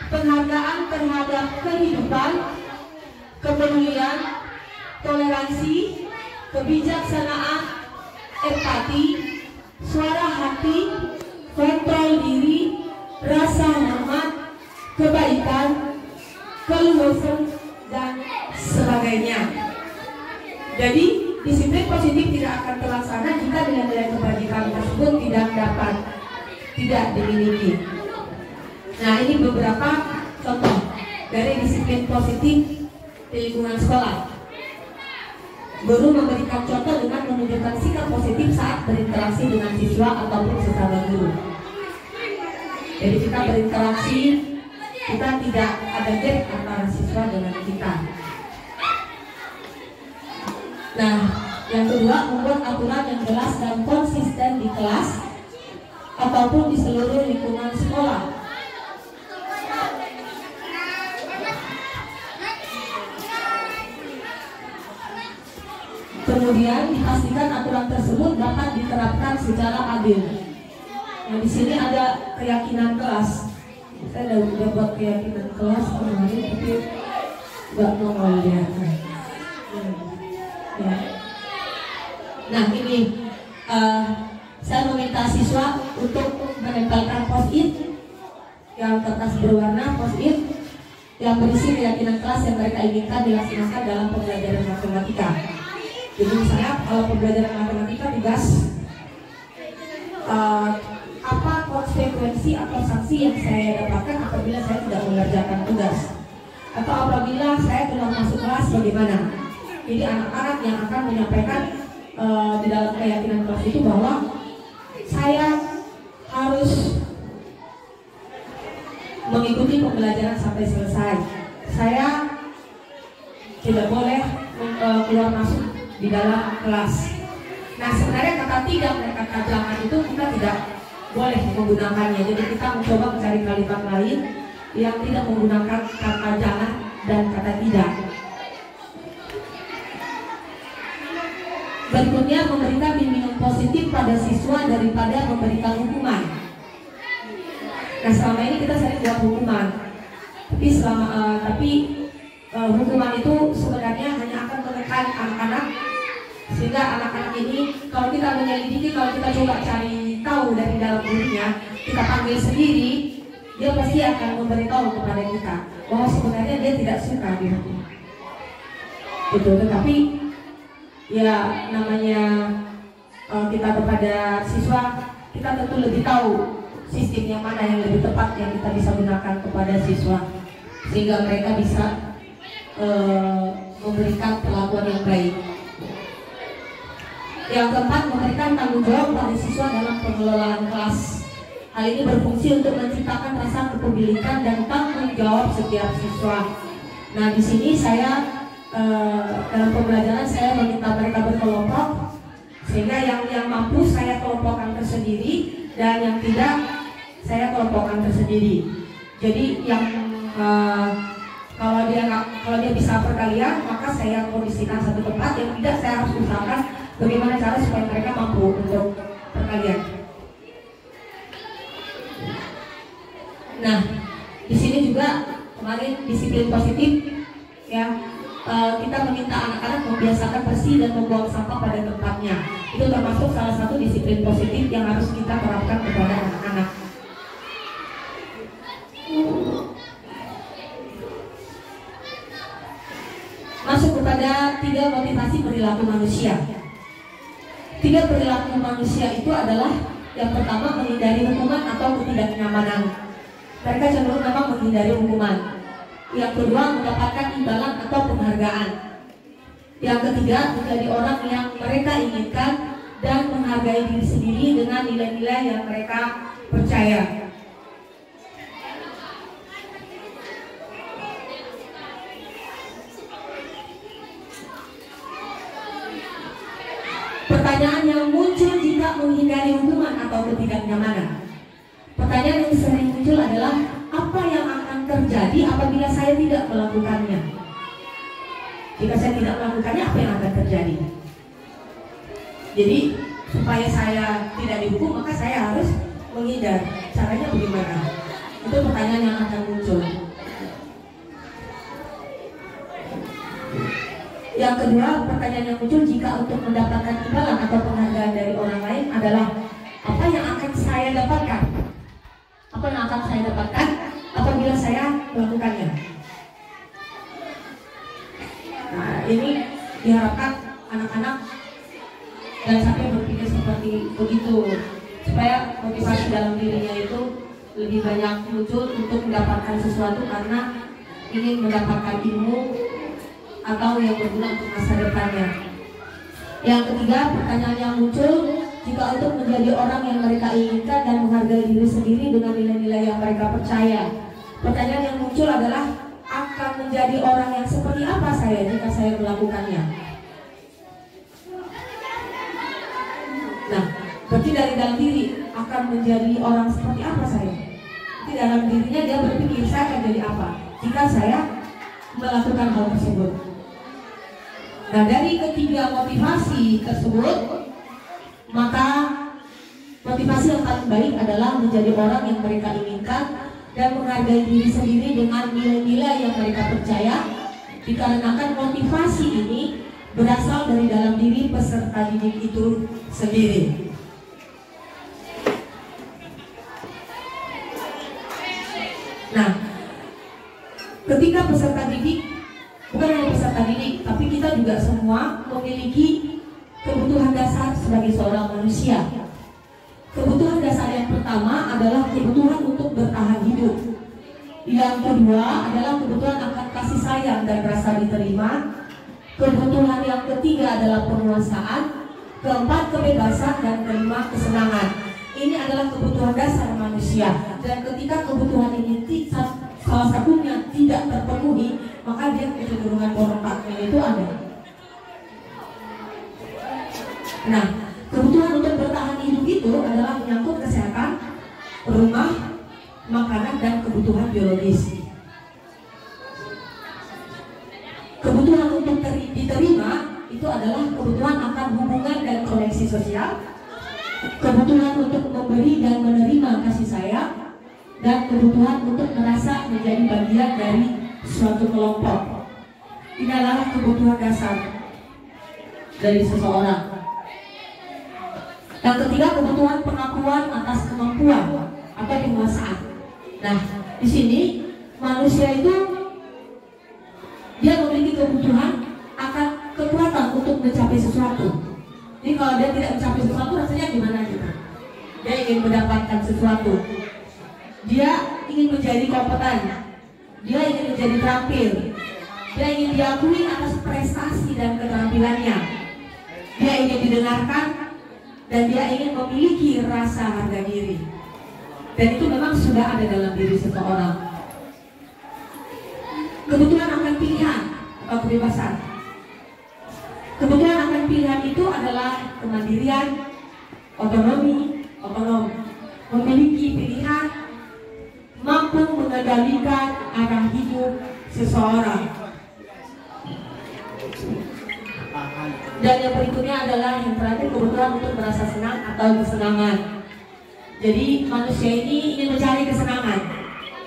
penghargaan terhadap kehidupan, kepedulian, toleransi, kebijaksanaan, empati, suara hati, kontrol diri, rasa hormat, kebaikan, keluasan, dan sebagainya. Jadi disiplin positif tidak akan terlaksana jika nilai-nilai kebajikan tersebut tidak dimiliki. Nah, ini beberapa contoh dari disiplin positif di lingkungan sekolah. Guru memberikan contoh dengan menunjukkan sikap positif saat berinteraksi dengan siswa ataupun sesama guru. Jadi kita berinteraksi, kita tidak ada gap antara siswa dengan kita. Nah, yang kedua, membuat aturan yang jelas dan konsisten di kelas ataupun di seluruh lingkungan sekolah. Kemudian dipastikan aturan tersebut dapat diterapkan secara adil. Nah, di sini ada keyakinan kelas. Saya udah buat keyakinan kelas kemarin, tapi nggak nongol dia. Ya. Nah, ini saya meminta siswa untuk menempelkan post-it yang kertas berwarna post-it yang berisi keyakinan kelas yang mereka inginkan dilaksanakan dalam pembelajaran matematika. Jadi misalnya kalau pembelajaran matematika tugas apa konsekuensi atau sanksi yang saya dapatkan apabila saya tidak mengerjakan tugas, atau apabila saya tidak masuk kelas bagaimana. Jadi anak-anak yang akan menyampaikan di dalam keyakinan kelas itu bahwa saya harus mengikuti pembelajaran sampai selesai. Saya tidak boleh keluar masuk di dalam kelas. Nah, sebenarnya kata tidak dan kata jangan itu kita tidak boleh menggunakannya. Jadi kita mencoba mencari kalimat lain yang tidak menggunakan kata jangan dan kata tidak. Berikutnya, memberikan bimbingan positif pada siswa daripada memberikan hukuman. Nah, selama ini kita sering buat hukuman, tapi hukuman itu sebenarnya hanya akan menekan anak-anak, sehingga anak-anak ini kalau kita menyelidiki, kalau kita coba cari tahu dari dalam dirinya, kita panggil sendiri, dia pasti akan memberitahu kepada kita bahwa sebenarnya dia tidak suka dihukum. Itu, tetapi ya namanya kita kepada siswa, kita tentu lebih tahu sistem yang mana yang lebih tepat yang kita bisa gunakan kepada siswa, sehingga mereka bisa memberikan perlakuan yang baik. Yang keempat, memberikan tanggung jawab pada siswa dalam pengelolaan kelas. Hal ini berfungsi untuk menciptakan rasa kepemilikan dan tanggung jawab setiap siswa. Nah, di sini saya dalam pembelajaran saya meminta mereka berkelompok, sehingga yang mampu saya kelompokkan tersendiri dan yang tidak saya kelompokkan tersendiri. Jadi yang kalau dia bisa perkalian, maka saya kondisikan satu tempat. Yang tidak, saya harus usahakan bagaimana cara supaya mereka mampu untuk perkalian. Nah, di sini juga kemarin disiplin positif, ya. Kita meminta anak-anak membiasakan bersih dan membuang sampah pada tempatnya. Itu termasuk salah satu disiplin positif yang harus kita terapkan kepada anak-anak. Masuk kepada 3 motivasi perilaku manusia. 3 perilaku manusia itu adalah yang pertama, menghindari hukuman atau ketidaknyamanan. Mereka cenderung memang menghindari hukuman. Yang kedua, mendapatkan imbalan atau penghargaan. Yang ketiga, menjadi orang yang mereka inginkan dan menghargai diri sendiri dengan nilai-nilai yang mereka percaya. Pertanyaan yang muncul jika menghindari hukuman atau ketidaknyamanan. Pertanyaan yang sering muncul adalah, apa yang akan terjadi apabila saya tidak melakukannya? Jika saya tidak melakukannya, apa yang akan terjadi? Jadi, supaya saya tidak dihukum, maka saya harus menghindar. Caranya bagaimana? Itu pertanyaan yang akan muncul. Yang kedua, pertanyaan yang muncul jika untuk mendapatkan imbalan atau penghargaan dari orang lain adalah, apa yang akan saya dapatkan? Apa yang akan saya dapatkan apabila saya melakukannya? Nah, ini diharapkan anak-anak dan sampai berpikir seperti begitu, supaya motivasi dalam dirinya itu lebih banyak muncul untuk mendapatkan sesuatu karena ingin mendapatkan ilmu atau yang berguna untuk masa depannya. Yang ketiga, pertanyaan yang muncul, jika untuk menjadi orang yang mereka inginkan dan menghargai diri sendiri dengan nilai-nilai yang mereka percaya. Pertanyaan yang muncul adalah, akan menjadi orang yang seperti apa saya jika saya melakukannya? Nah, berarti dari dalam diri akan menjadi orang seperti apa saya? Di dalam dirinya dia berpikir, saya akan jadi apa jika saya melakukan hal tersebut. Nah, dari ketiga motivasi tersebut, maka motivasi yang paling baik adalah menjadi orang yang mereka inginkan dan menghargai diri sendiri dengan nilai-nilai yang mereka percaya, dikarenakan motivasi ini berasal dari dalam diri peserta didik itu sendiri. Nah, ketika peserta didik, bukan hanya peserta didik, tapi kita juga semua memiliki kebutuhan dasar sebagai seorang manusia. Kebutuhan dasar yang pertama adalah kebutuhan untuk bertahan hidup. Yang kedua adalah kebutuhan akan kasih sayang dan rasa diterima. Kebutuhan yang ketiga adalah penguasaan. Keempat, kebebasan, dan kelima, kesenangan. Ini adalah kebutuhan dasar manusia. Dan ketika kebutuhan ini salah satunya tidak terpenuhi, maka dia kecenderungan berontaknya itu ada. Nah, kebutuhan untuk bertahan hidup itu adalah menyangkut kesehatan, rumah, makanan, dan kebutuhan biologis. Kebutuhan untuk diterima itu adalah kebutuhan akan hubungan dan koneksi sosial, kebutuhan untuk memberi dan menerima kasih sayang, dan kebutuhan untuk merasa menjadi bagian dari suatu kelompok. Ini adalah kebutuhan dasar dari seseorang. Yang ketiga, kebutuhan pengakuan atas kemampuan atau penguasaan. Nah, di sini manusia itu dia memiliki kebutuhan akan kekuatan untuk mencapai sesuatu. Jadi kalau dia tidak mencapai sesuatu, rasanya gimana gitu? Dia ingin mendapatkan sesuatu. Dia ingin menjadi kompeten. Dia ingin menjadi terampil. Dia ingin diakui atas prestasi dan keterampilannya. Dia ingin didengarkan. Dan dia ingin memiliki rasa harga diri. Dan itu memang sudah ada dalam diri seseorang. Kebutuhan akan pilihan atau kebebasan. Kebutuhan akan pilihan itu adalah kemandirian, otonom, memiliki pilihan, mampu mengendalikan arah hidup seseorang. Dan yang berikutnya adalah yang terakhir, kebutuhan untuk merasa senang atau kesenangan. Jadi manusia ini ingin mencari kesenangan,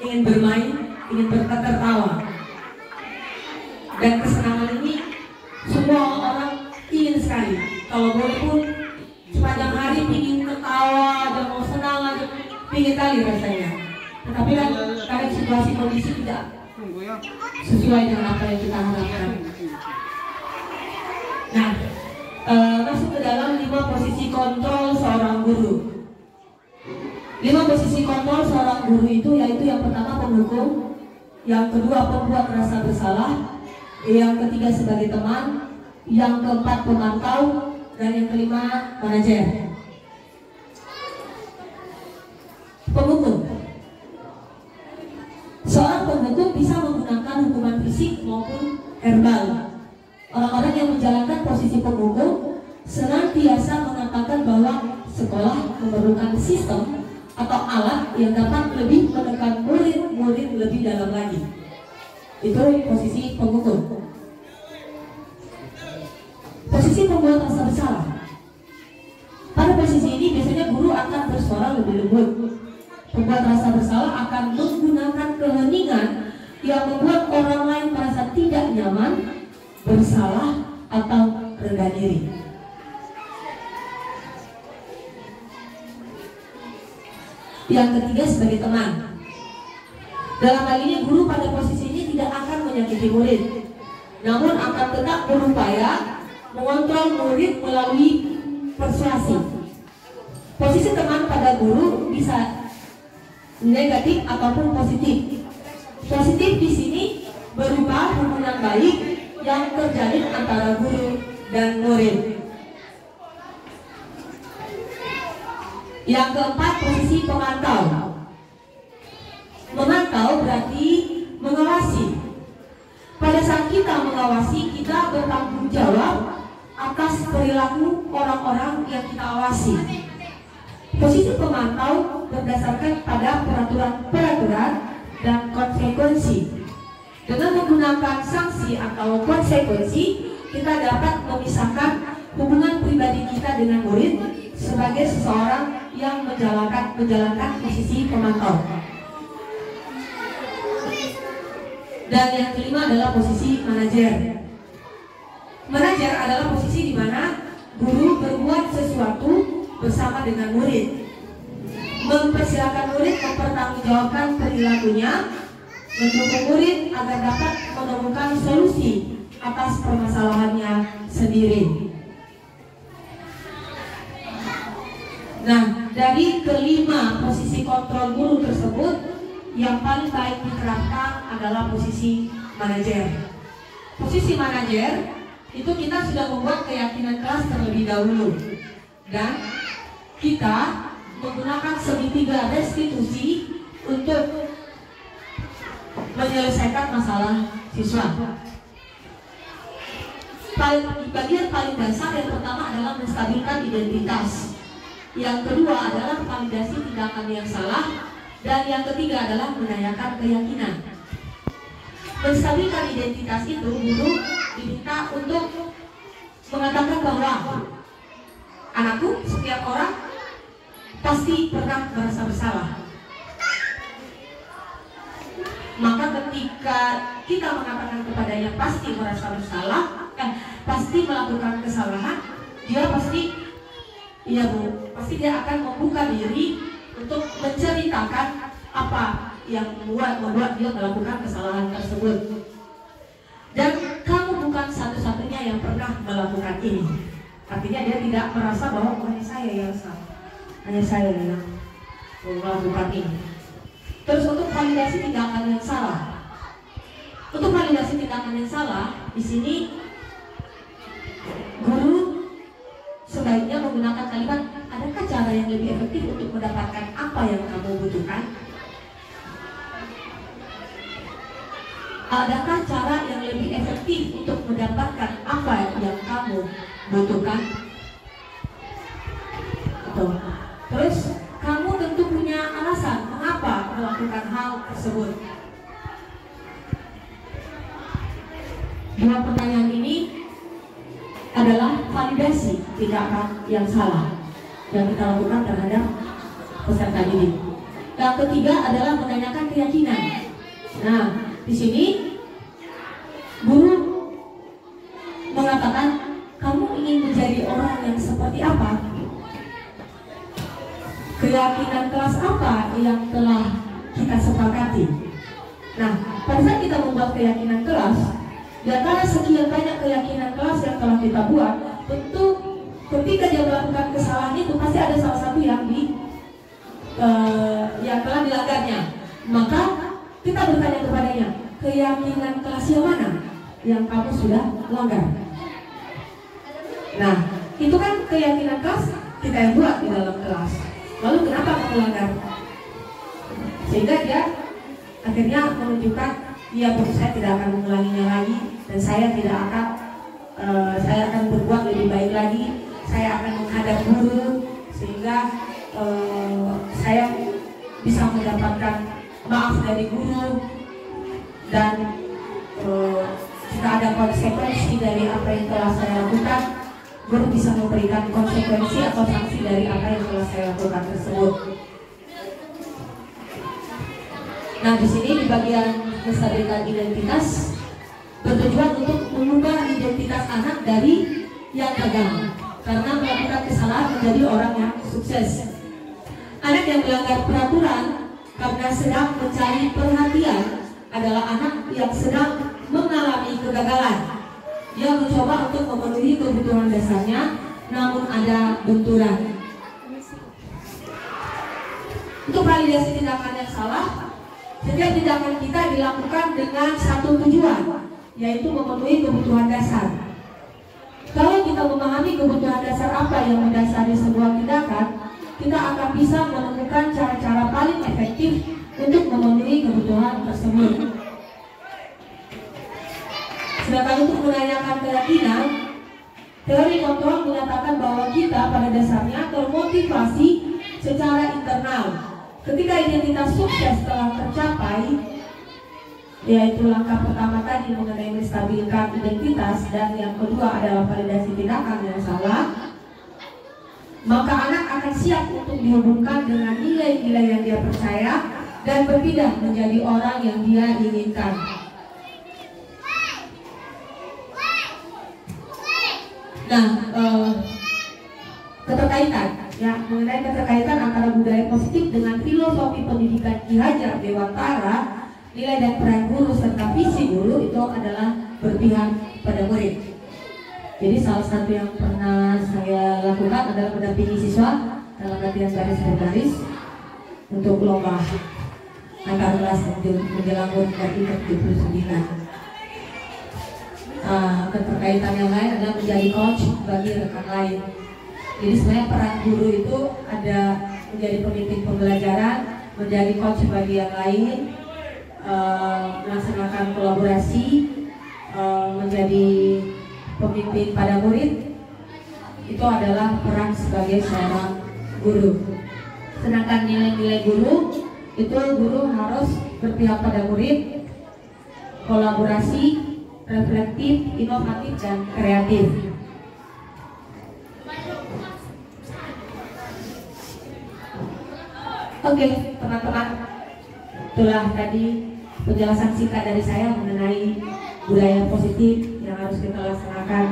ingin bermain, ingin tertawa. Dan kesenangan ini semua orang ingin sekali. Kalau boleh pun sepanjang hari ingin ketawa dan mau senang aja, ingin kali rasanya. Tetapi kan kadang situasi kondisi tidak sesuai dengan apa yang kita harapkan. Nah, masuk ke dalam 5 posisi kontrol seorang guru. 5 posisi kontrol seorang guru itu yaitu yang pertama penghukum, yang kedua pembuat rasa bersalah, yang ketiga sebagai teman, yang keempat pemantau, dan yang kelima manajer. Penghukum. Seorang penghukum bisa menggunakan hukuman fisik maupun verbal. Orang-orang yang menjalankan posisi penghukum senantiasa mengatakan bahwa sekolah memerlukan sistem atau alat yang dapat lebih menekan murid-murid lebih dalam lagi. Itu posisi penghukum. Posisi pembuat rasa bersalah. Pada posisi ini biasanya guru akan bersuara lebih lembut. Pembuat rasa bersalah akan menggunakan keheningan yang membuat orang lain merasa tidak nyaman, bersalah, atau rendah diri. Yang ketiga sebagai teman. Dalam hal ini guru pada posisi ini tidak akan menyakiti murid, namun akan tetap berupaya mengontrol murid melalui persuasi. Posisi teman pada guru bisa negatif ataupun positif. Positif di sini berupa hubungan baik yang terjalin antara guru dan murid. Yang keempat, posisi pemantau. Memantau berarti mengawasi. Pada saat kita mengawasi, kita bertanggung jawab atas perilaku orang-orang yang kita awasi. Posisi pemantau berdasarkan pada peraturan dan konsekuensi. Dengan menggunakan sanksi atau konsekuensi, kita dapat memisahkan hubungan pribadi kita dengan murid sebagai seseorang yang menjalankan posisi pemantau. Dan yang kelima adalah posisi manajer. Manajer adalah posisi di mana guru berbuat sesuatu bersama dengan murid, mempersilakan murid mempertanggungjawabkan perilakunya, mendukung murid agar dapat menemukan solusi atas permasalahannya sendiri. Nah, dari kelima posisi kontrol guru tersebut, yang paling baik diterapkan adalah posisi manajer. Posisi manajer itu kita sudah membuat keyakinan kelas terlebih dahulu, dan kita menggunakan segitiga restitusi untuk menyelesaikan masalah siswa. Bagian paling dasar yang pertama adalah menstabilkan identitas. Yang kedua adalah validasi tindakan yang salah, dan yang ketiga adalah menanyakan keyakinan. Menstabilkan identitas itu guru diminta untuk mengatakan bahwa anakku, setiap orang pasti pernah merasa bersalah. Maka ketika kita mengatakan kepadanya pasti merasa bersalah, pasti melakukan kesalahan, dia pasti, iya Bu, pasti dia akan membuka diri untuk menceritakan apa yang membuat dia melakukan kesalahan tersebut. Dan kamu bukan satu-satunya yang pernah melakukan ini. Artinya dia tidak merasa bahwa hanya saya yang salah, hanya saya yang melakukan ini. Terus untuk validasi tindakan yang salah. Untuk validasi tindakan yang salah, di sini guru sebaiknya menggunakan kalimat, adakah cara yang lebih efektif untuk mendapatkan apa yang kamu butuhkan? Adakah cara yang lebih efektif untuk mendapatkan apa yang kamu butuhkan? Betul. Terus kamu tentu punya alasan mengapa melakukan hal tersebut. Dua pertanyaan ini adalah validasi tindakan yang salah yang kita lakukan terhadap peserta didik. Yang ketiga adalah menanyakan keyakinan. Nah, di sini guru mengatakan, kamu ingin menjadi orang yang seperti apa? Keyakinan kelas apa yang telah kita sepakati? Nah, pada saat kita membuat keyakinan kelas, di antara sekian banyak keyakinan kelas yang telah kita buat, tentu ketika dia melakukan kesalahan itu pasti ada salah satu yang telah dilanggarnya. Maka kita bertanya kepadanya, keyakinan kelas yang mana yang kamu sudah langgar? Nah, itu kan keyakinan kelas kita yang buat di dalam kelas. Lalu kenapa kamu langgar? Sehingga dia akhirnya menunjukkan, iya Bu, saya tidak akan mengulanginya lagi, dan saya akan berbuat lebih baik lagi. Saya akan menghadap guru sehingga saya bisa mendapatkan maaf dari guru, dan jika ada konsekuensi dari apa yang telah saya lakukan, guru bisa memberikan konsekuensi atau sanksi dari apa yang telah saya lakukan tersebut. Nah, di sini di bagian menstabilkan identitas bertujuan untuk mengubah identitas anak dari yang gagal karena melakukan kesalahan menjadi orang yang sukses. Anak yang melanggar peraturan karena sedang mencari perhatian adalah anak yang sedang mengalami kegagalan. Dia mencoba untuk memenuhi kebutuhan dasarnya, namun ada benturan. Untuk validasi tindakan yang salah, setiap tindakan kita dilakukan dengan satu tujuan, yaitu memenuhi kebutuhan dasar. Kalau kita memahami kebutuhan dasar apa yang mendasari sebuah tindakan, kita akan bisa menemukan cara-cara paling efektif untuk memenuhi kebutuhan tersebut. Sedangkan untuk menanyakan keyakinan, teori kontrol menyatakan bahwa kita pada dasarnya termotivasi secara internal. Ketika identitas sukses telah tercapai, yaitu langkah pertama tadi mengenai menstabilkan identitas, dan yang kedua adalah validasi tindakan yang salah, maka anak akan siap untuk dihubungkan dengan nilai-nilai yang dia percaya dan berpindah menjadi orang yang dia inginkan. Nah, keterkaitan, ya, mengenai keterkaitan antara budaya positif dengan filosofi pendidikan Ki Hajar Dewantara, nilai dan peran guru serta visi guru itu adalah berpihak pada murid. Jadi salah satu yang pernah saya lakukan adalah mendampingi siswa dalam latihan baris berbaris untuk lomba antar kelas menjelang HUT RI ke-79. Keterkaitan yang lain adalah menjadi coach bagi rekan lain. Jadi sebenarnya peran guru itu ada menjadi pemimpin pembelajaran, menjadi coach bagi yang lain, melaksanakan kolaborasi, menjadi pemimpin pada murid. Itu adalah peran sebagai seorang guru. Sedangkan nilai-nilai guru itu guru harus berpihak pada murid, kolaborasi, reflektif, inovatif, dan kreatif. Oke, teman-teman, itulah tadi penjelasan singkat dari saya mengenai budaya positif yang harus kita laksanakan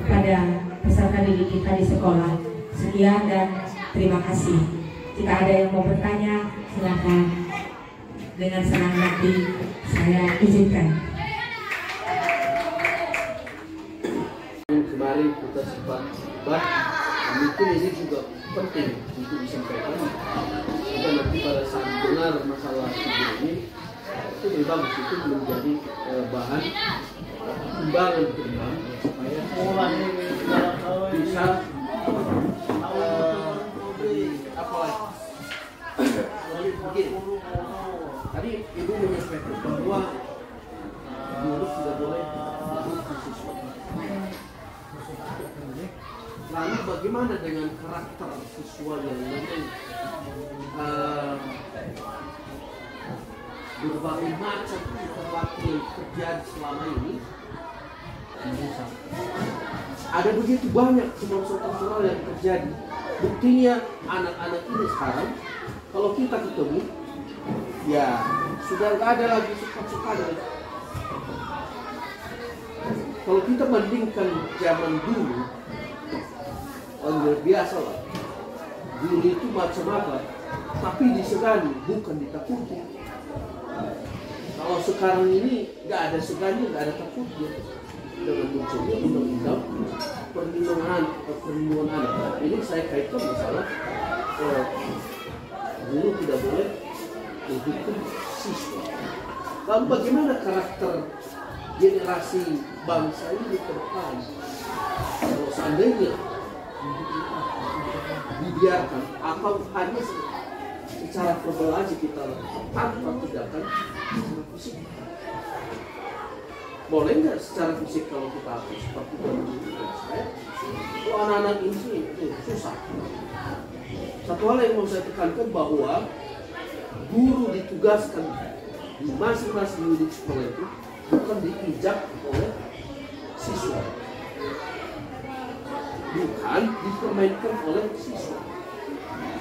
kepada peserta didik kita di sekolah. Sekian dan terima kasih. Jika ada yang mau bertanya, silakan. Dengan senang hati saya izinkan. Kemarin kita sempat bahas, mungkin ini juga penting untuk disampaikan. Kita nanti pada saat dengar masalah video ini, itu lebih bagus, itu menjadi bahan pertimbangan supaya bisa begini. Tadi ibu menyampaikan bahwa guru tidak boleh menghukum siswa. Lalu bagaimana dengan karakter siswa yang memang berbagai macam perilaku yang terjadi selama ini? Ada begitu banyak kemanusiaan kultural yang terjadi. Buktinya anak-anak ini sekarang kalau kita ketemu, ya sudah nggak ada lagi suka-suka. Kalau kita bandingkan zaman dulu, luar biasa lah. Dulu itu macam apa, tapi disegani, bukan ditakuti. Kalau sekarang ini nggak ada segani, nggak ada takutnya. Dengan munculnya undang-undang perlindungan anak. Ini saya kaitkan masalah guru tidak boleh menghukum siswa. Lalu bagaimana karakter generasi bangsa ini ke depan? Kalau seandainya dibiarkan atau hanya secara verbal aja kita tanpa tindakan secara fisik, boleh nggak secara fisik kalau kita atur seperti saya? Kalau anak-anak ini sih itu susah. Satu hal yang mau saya tekankan bahwa guru ditugaskan di masing-masing unit sekolah itu bukan diinjak oleh siswa, bukan dipermainkan oleh siswa,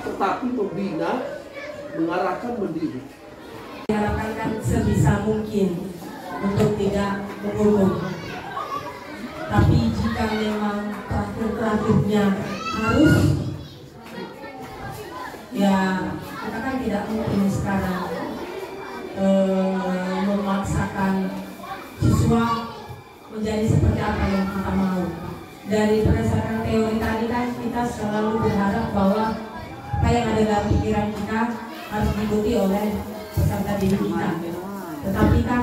tetapi membina, mengarahkan, mendidik. Diharapkan kan sebisa mungkin untuk tidak menghukum. Tapi jika memang terakhir-terakhirnya harus, ya kita kan tidak mungkin sekarang memaksakan siswa menjadi seperti apa yang kita mau. Dari berdasarkan teori tadi kan kita selalu berharap bahwa apa yang ada dalam pikiran kita harus diikuti oleh peserta didik kita. Tetapi kan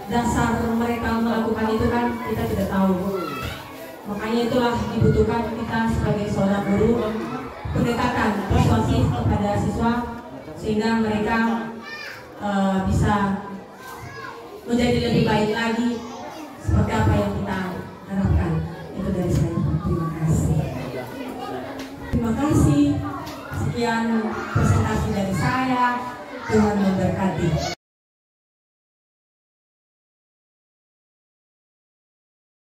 dasar mereka melakukan itu kan kita tidak tahu. Makanya itulah dibutuhkan kita sebagai seorang guru pendekatan persuasif kepada siswa sehingga mereka bisa menjadi lebih baik lagi seperti apa yang kita harapkan. Itu dari saya. Terima kasih. Terima kasih. Sekian presentasi dari saya. Tuhan memberkati.